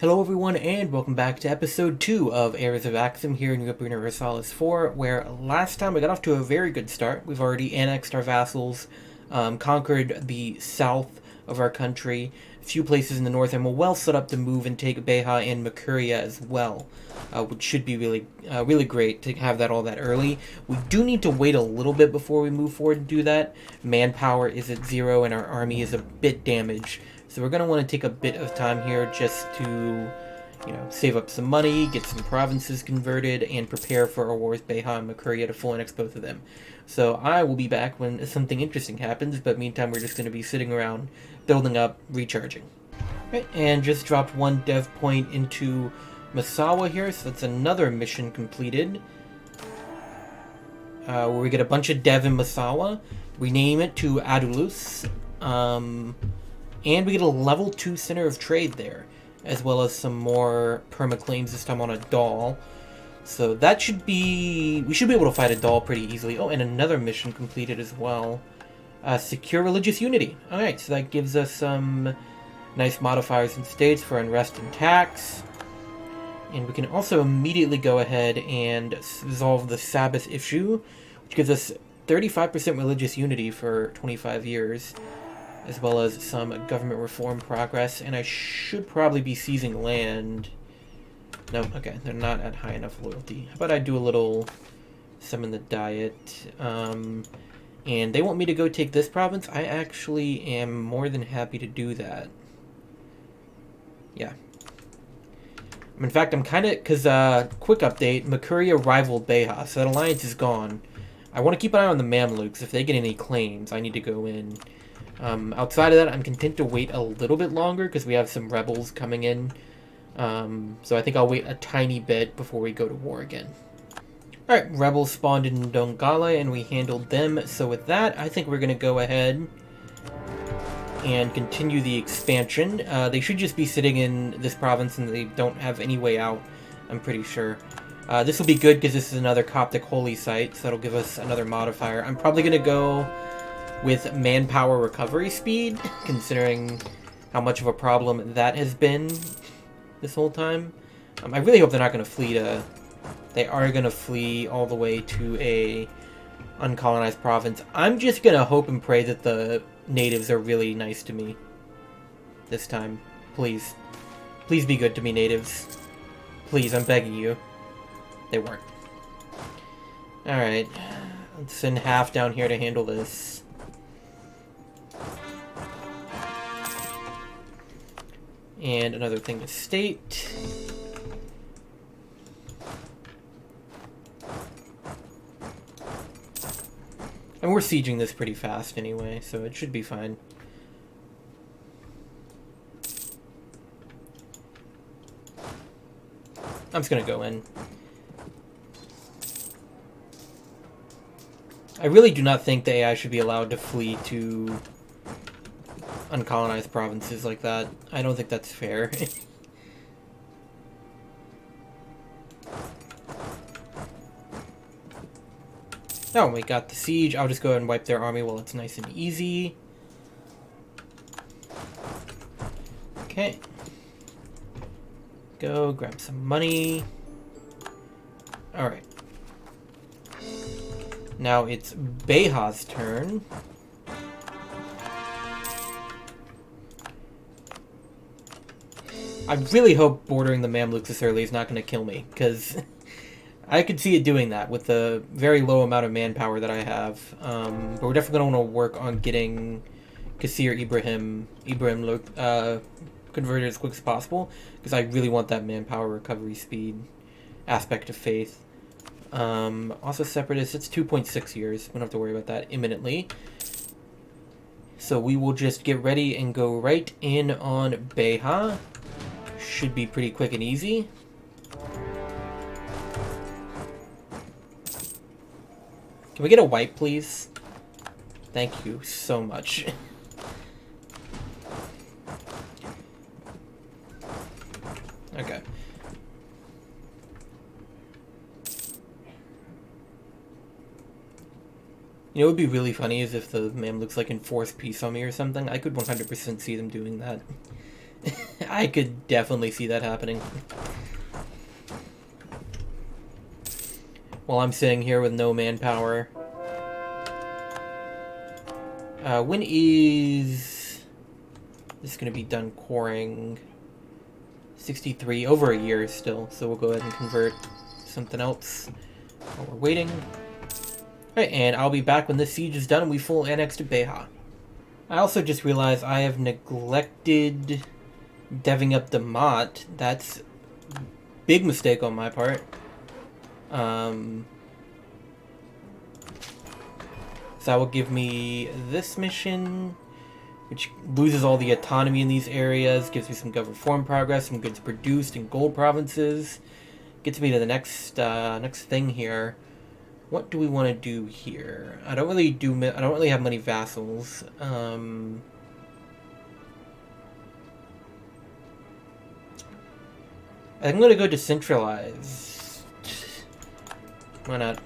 Hello everyone and welcome back to episode 2 of Heirs of Aksum here in Europa Universalis 4, where last time we got off to a very good start. We've already annexed our vassals, conquered the south of our country, a few places in the north, and we're well set up to move and take Beha and Makuria as well, which should be really great to have that all that early. We do need to wait a little bit before we move forward and do that. Manpower is at 0 and our army is a bit damaged. So we're going to want to take a bit of time here just to, save up some money, get some provinces converted, and prepare for our wars, Beha and Makuria, to full annex both of them. So I will be back when something interesting happens, but meantime we're just going to be sitting around, building up, recharging. Right, and just dropped one dev point into Masawa here, so that's another mission completed. Where we get a bunch of dev in Masawa, rename it to Adulus, and we get a level 2 center of trade there, as well as some more permaclaims, this time on a doll. So that should be... we should be able to fight a doll pretty easily. Oh, and another mission completed as well. Secure religious unity. Alright, so that gives us some nice modifiers and states for unrest and tax. And we can also immediately go ahead and resolve the Sabbath issue, which gives us 35% religious unity for 25 years. As well as some government reform progress, and I should probably be seizing land. No, okay, they're not at high enough loyalty. How about I do a little summon the diet, and they want me to go take this province? I actually am more than happy to do that. Yeah. In fact, I'm kind of, because, quick update, Makuria rivaled Beha, so that alliance is gone. I want to keep an eye on the Mamluks. If they get any claims, I need to go in. Outside of that, I'm content to wait a little bit longer because we have some rebels coming in. So I think I'll wait a tiny bit before we go to war again. Alright, rebels spawned in Dongala and we handled them. So with that, I think we're going to go ahead and continue the expansion. They should just be sitting in this province and they don't have any way out, I'm pretty sure. This will be good because this is another Coptic holy site, so that'll give us another modifier. I'm probably going to go with manpower recovery speed, considering how much of a problem that has been this whole time. I really hope they're not going to flee to... they are going to flee all the way to a uncolonized province. I'm just going to hope and pray that the natives are really nice to me this time. Please. Please be good to me, natives. Please, I'm begging you. They weren't. Alright. Let's send half down here to handle this. And another thing to state. And we're sieging this pretty fast anyway, so it should be fine. I'm just gonna go in. I really do not think the AI should be allowed to flee to uncolonized provinces like that. I don't think that's fair. Oh, we got the siege. I'll just go ahead and wipe their army while it's nice and easy. Okay. Go grab some money. Alright. Now it's Beha's turn. I really hope bordering the Mamluks this early is not going to kill me, because I could see it doing that with the very low amount of manpower that I have. But we're definitely going to want to work on getting Qasir Ibrahim converted as quick as possible, because I really want that manpower recovery speed aspect of faith. Also Separatists, it's 2.6 years. We don't have to worry about that imminently. So we will just get ready and go right in on Beha. Should be pretty quick and easy. Can we get a wipe, please? Thank you so much. Okay. You know what would be really funny is if the Mamluks like enforce peace on me or something. I could 100% see them doing that. I could definitely see that happening. While I'm sitting here with no manpower. When is this going to be done coring? 63, over a year still, so we'll go ahead and convert something else while we're waiting. Alright, and I'll be back when this siege is done and we full annex to Beha. I also just realized I have neglected deving up the Mott. That's a big mistake on my part. So that will give me this mission, which loses all the autonomy in these areas, gives me some government reform progress, some goods produced in gold provinces. Gets me to the next thing here. What do we want to do here? I don't really have many vassals. I'm gonna go decentralized. Why not?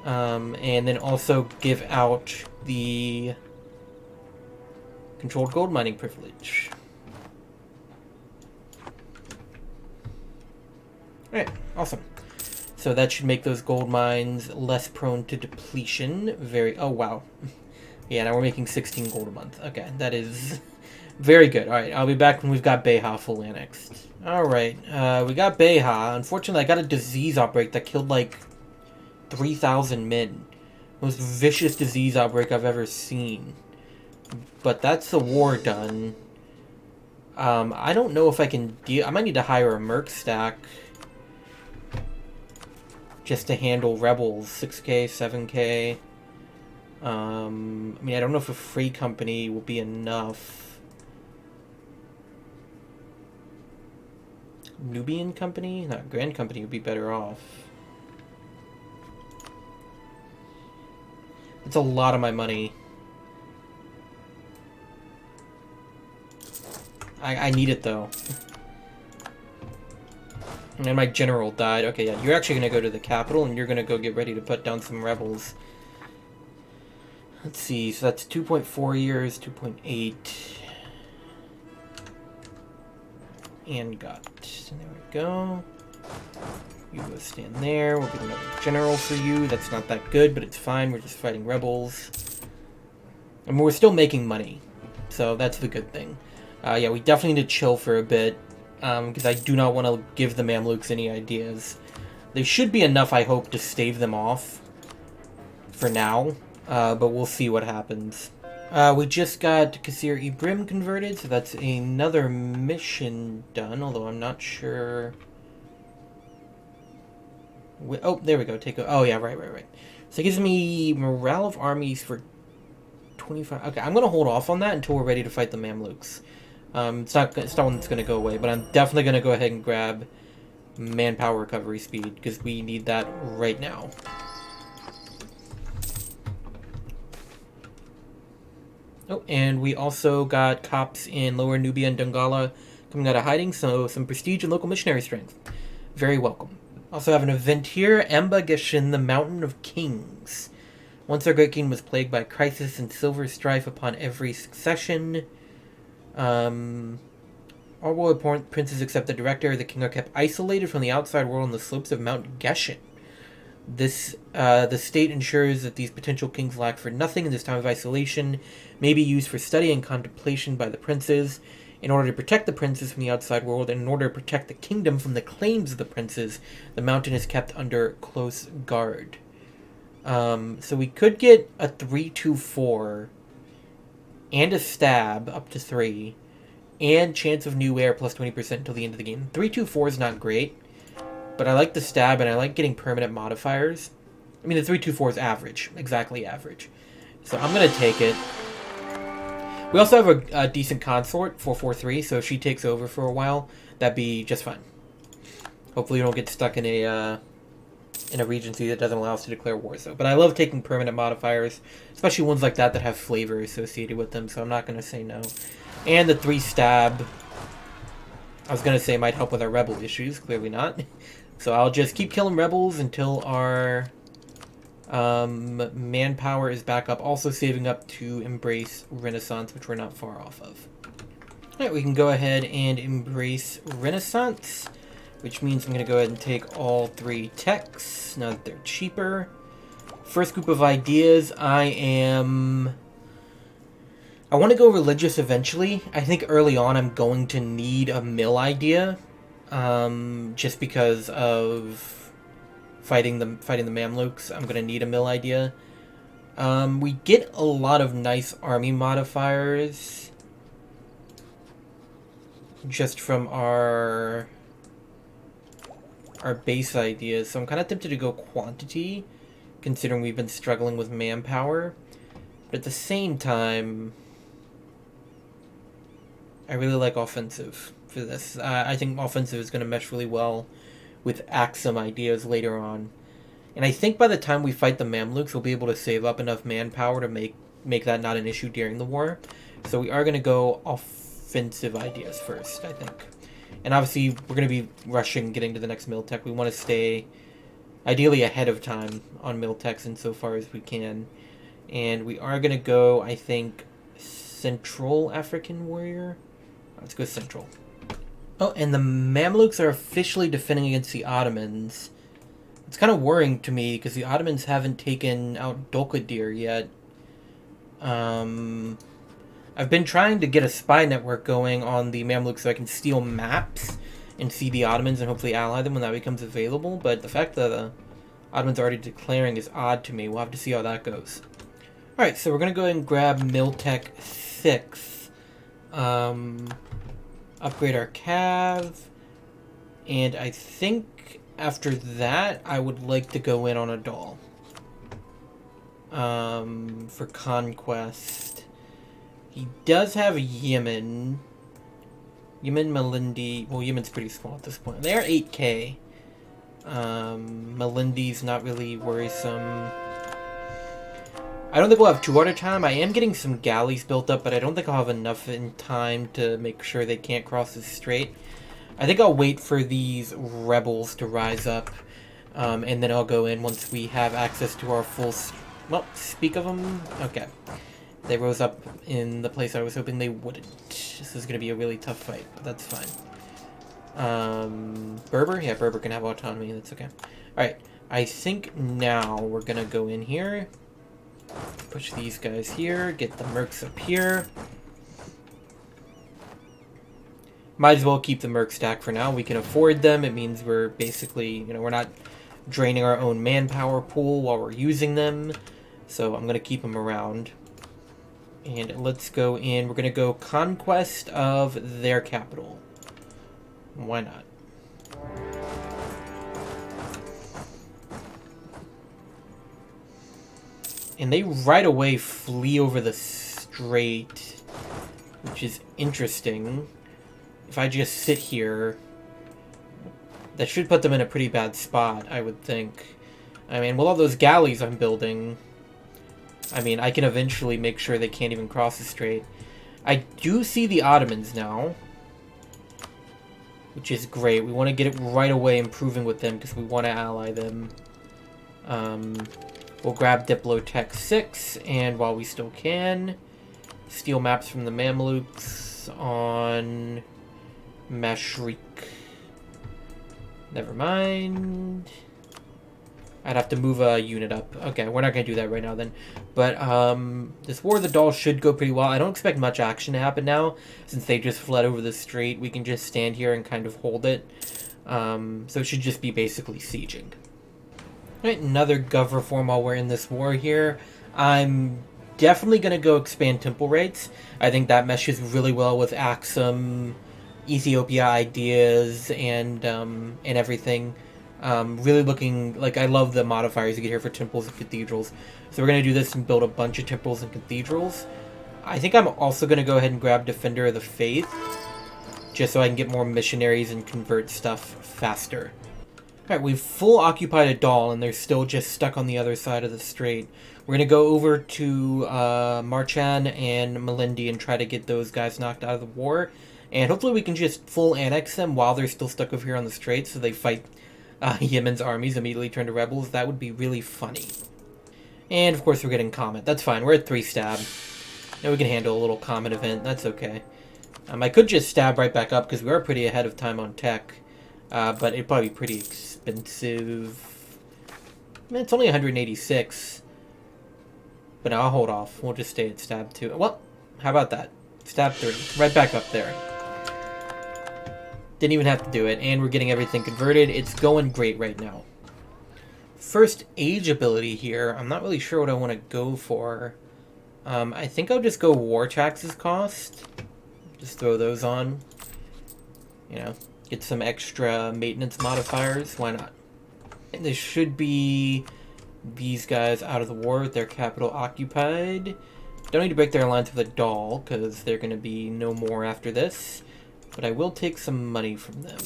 And then also give out the controlled gold mining privilege. Alright, awesome. So that should make those gold mines less prone to depletion. Oh wow. Yeah, now we're making 16 gold a month. Okay, that is very good. Alright, I'll be back when we've got Beha full annexed. Alright, we got Beha. Unfortunately, I got a disease outbreak that killed like 3,000 men. Most vicious disease outbreak I've ever seen. But that's the war done. I don't know if I can deal. I might need to hire a merc stack just to handle rebels. 6k, 7k. I mean, I don't know if a free company will be enough. Nubian company? No, Grand Company would be better off. It's a lot of my money. I need it though. And then my general died. Okay, yeah, you're actually gonna go to the capital and you're gonna go get ready to put down some rebels. Let's see, so that's 2.4 years, 2.8. And got. And there we go. You go stand there. We'll get another general for you. That's not that good, but it's fine. We're just fighting rebels. And we're still making money. So that's the good thing. Yeah, we definitely need to chill for a bit. Because I do not want to give the Mamluks any ideas. They should be enough, I hope, to stave them off. For now. But we'll see what happens. We just got Kasir Ibrim converted, so that's another mission done. Although I'm not sure... Oh, there we go. Oh, yeah, right. So it gives me morale of armies for 25. Okay, I'm going to hold off on that until we're ready to fight the Mamluks. It's not one that's going to go away, but I'm definitely going to go ahead and grab manpower recovery speed, because we need that right now. Oh, and we also got Copts in Lower Nubia and Dongala coming out of hiding, so some prestige and local missionary strength. Very welcome. Also have an event here, Amba Geshin, the Mountain of Kings. Once our great king was plagued by crisis and silver strife upon every succession. All royal princes except the director of the king are kept isolated from the outside world on the slopes of Mount Geshin. The state ensures that these potential kings lack for nothing in this time of isolation, may be used for study and contemplation by the princes. In order to protect the princes from the outside world, and in order to protect the kingdom from the claims of the princes, the mountain is kept under close guard. So we could get a 3-2-4 and a stab up to 3, and chance of new air plus 20% until the end of the game. 3-2-4 is not great, but I like the stab and I like getting permanent modifiers. I mean, the 3-2-4 is average, exactly average. So I'm going to take it. We also have a decent consort, 4-4-3, so if she takes over for a while, that'd be just fine. Hopefully you don't get stuck in a regency that doesn't allow us to declare war. So, but I love taking permanent modifiers, especially ones like that have flavor associated with them, so I'm not going to say no. And the 3 stab, I was going to say might help with our rebel issues, clearly not. So I'll just keep killing rebels until our manpower is back up, also saving up to embrace Renaissance, which we're not far off of. Alright, we can go ahead and embrace Renaissance, which means I'm going to go ahead and take all 3 techs, now that they're cheaper. First group of ideas, I want to go religious eventually. I think early on I'm going to need a mill idea, just because of fighting the Mamluks. I'm going to need a mill idea. We get a lot of nice army modifiers just from our base ideas, so I'm kind of tempted to go quantity, considering we've been struggling with manpower. But at the same time, I really like offensive for this. I think offensive is going to mesh really well with Aksum ideas later on. And I think by the time we fight the Mamluks, we'll be able to save up enough manpower to make that not an issue during the war. So we are going to go offensive ideas first, I think. And obviously, we're going to be rushing getting to the next mill tech. We want to stay, ideally, ahead of time on mill techs insofar as we can. And we are going to go, I think, Central African Warrior. Let's go Central. Oh, and the Mamluks are officially defending against the Ottomans. It's kind of worrying to me, because the Ottomans haven't taken out Dolkadir yet. I've been trying to get a spy network going on the Mamluks so I can steal maps and see the Ottomans and hopefully ally them when that becomes available, but the fact that the Ottomans are already declaring is odd to me. We'll have to see how that goes. Alright, so we're going to go ahead and grab Miltech 6. Upgrade our Cav. And I think after that, I would like to go in on a doll. For conquest. He does have Yemen. Yemen, Malindi. Well, Yemen's pretty small at this point. They are 8k. Malindi's not really worrisome. I don't think we'll have too hard a time. I am getting some galleys built up, but I don't think I'll have enough in time to make sure they can't cross the strait. I think I'll wait for these rebels to rise up, and then I'll go in once we have access to our full... Well, speak of them. Okay. They rose up in the place I was hoping they wouldn't. This is going to be a really tough fight, but that's fine. Berber? Yeah, Berber can have autonomy. That's okay. Alright, I think now we're going to go in here. Push these guys here. Get the mercs up here. Might as well keep the merc stack for now. We can afford them. It means we're basically, we're not draining our own manpower pool while we're using them. So I'm going to keep them around. And let's go in. We're going to go conquest of their capital. Why not? And they right away flee over the strait, which is interesting. If I just sit here, that should put them in a pretty bad spot, I would think. I mean, with all those galleys I'm building... I mean, I can eventually make sure they can't even cross the strait. I do see the Ottomans now, which is great. We want to get it right away improving with them because we want to ally them. We'll grab Diplotech 6, and while we still can, steal maps from the Mamluks on Mashriq. Never mind. I'd have to move a unit up. Okay, we're not going to do that right now then. But this War of the Dolls should go pretty well. I don't expect much action to happen now, since they just fled over the strait. We can just stand here and kind of hold it. So it should just be basically sieging. Alright, another gov reform while we're in this war here. I'm definitely going to go expand temple rates. I think that meshes really well with Aksum, Ethiopia ideas, and everything. Really looking, like, I love the modifiers you get here for temples and cathedrals. So we're going to do this and build a bunch of temples and cathedrals. I think I'm also going to go ahead and grab Defender of the Faith, just so I can get more missionaries and convert stuff faster. Alright, we've full occupied a doll, and they're still just stuck on the other side of the strait. We're going to go over to Marchan and Malindi and try to get those guys knocked out of the war. And hopefully we can just full annex them while they're still stuck over here on the strait, so they fight Yemen's armies, immediately turn to rebels. That would be really funny. And of course we're getting Comet. That's fine. We're at 3 stab. Now we can handle a little Comet event. That's okay. I could just stab right back up because we are pretty ahead of time on tech. But it'd probably be pretty expensive. I mean, it's only 186. But no, I'll hold off. We'll just stay at stab 2. Well, how about that? Stab 3. Right back up there. Didn't even have to do it. And we're getting everything converted. It's going great right now. First age ability here. I'm not really sure what I want to go for. I think I'll just go war taxes cost. Just throw those on. You know, get some extra maintenance modifiers. Why not? And this should be these guys out of the war with their capital occupied. Don't need to break their alliance with a doll, because they're going to be no more after this. But I will take some money from them.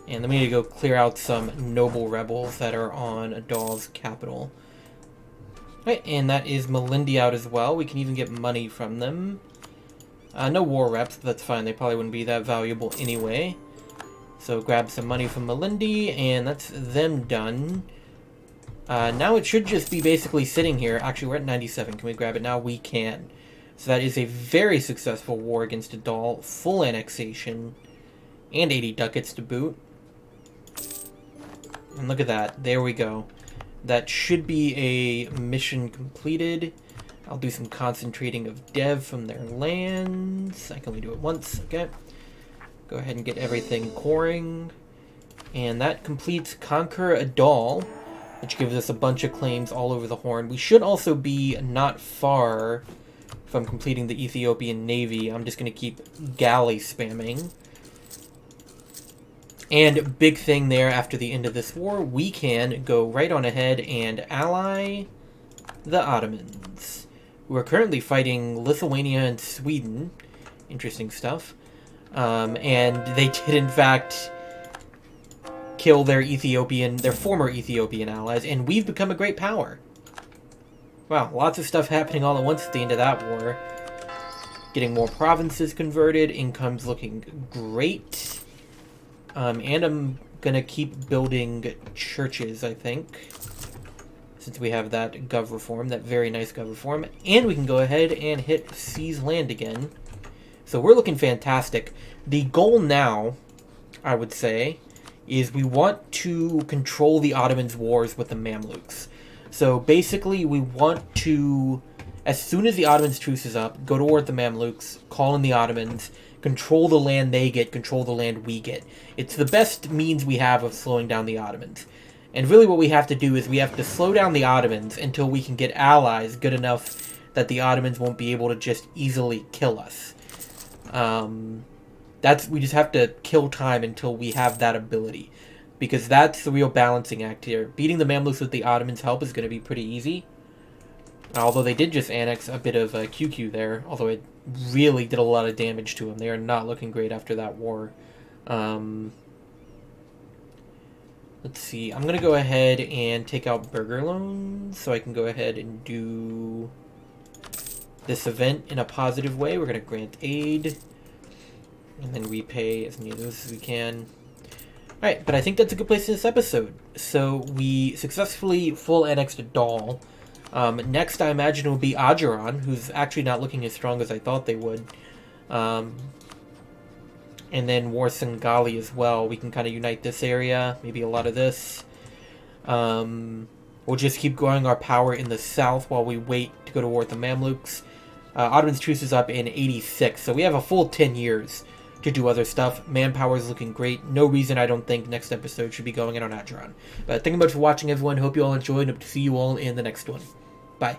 And then we need to go clear out some noble rebels that are on a doll's capital. Right, and that is Melindi out as well. We can even get money from them. No war reps, but that's fine. They probably wouldn't be that valuable anyway. So grab some money from Melindi, and that's them done. Now it should just be basically sitting here. Actually, we're at 97. Can we grab it now? We can. So that is a very successful war against a doll. Full annexation. And 80 ducats to boot. And look at that. There we go. That should be a mission completed. I'll do some concentrating of dev from their lands. I can only do it once. Okay. Go ahead and get everything coring. And that completes Conquer a Doll, which gives us a bunch of claims all over the Horn. We should also be not far from completing the Ethiopian Navy. I'm just going to keep galley spamming. And big thing there, after the end of this war, we can go right on ahead and ally the Ottomans, who are currently fighting Lithuania and Sweden. Interesting stuff. And they did, in fact, kill their former Ethiopian allies, and we've become a great power. Wow, lots of stuff happening all at once at the end of that war. Getting more provinces converted, income's looking great. And I'm gonna keep building churches, I think, since we have that gov reform, that very nice gov reform. And we can go ahead and hit seize land again. So we're looking fantastic. The goal now, I would say, is we want to control the Ottomans' wars with the Mamluks. So basically, we want to, as soon as the Ottomans' truce is up, go to war with the Mamluks, call in the Ottomans, control the land they get, control the land we get. It's the best means we have of slowing down the Ottomans. And really what we have to do is we have to slow down the Ottomans until we can get allies good enough that the Ottomans won't be able to just easily kill us. We just have to kill time until we have that ability. Because that's the real balancing act here. Beating the Mamluks with the Ottomans' help is going to be pretty easy. Although they did just annex a bit of QQ there. Although it really did a lot of damage to them. They are not looking great after that war. Let's see. I'm going to go ahead and take out burger loans. So I can go ahead and do this event in a positive way. We're going to grant aid. And then repay as many of those as we can. Alright, but I think that's a good place in this episode. So we successfully full annexed a doll. Next, I imagine, will be Ajuran, who's actually not looking as strong as I thought they would. And then Warsangali as well. We can kind of unite this area, maybe a lot of this. We'll just keep growing our power in the south while we wait to go to war with the Mamluks. Ottoman's truce is up in 86, so we have a full 10 years to do other stuff. Manpower is looking great. No reason I don't think next episode should be going in on Ajuran. But thank you much for watching, everyone. Hope you all enjoyed, and hope to see you all in the next one. Bye.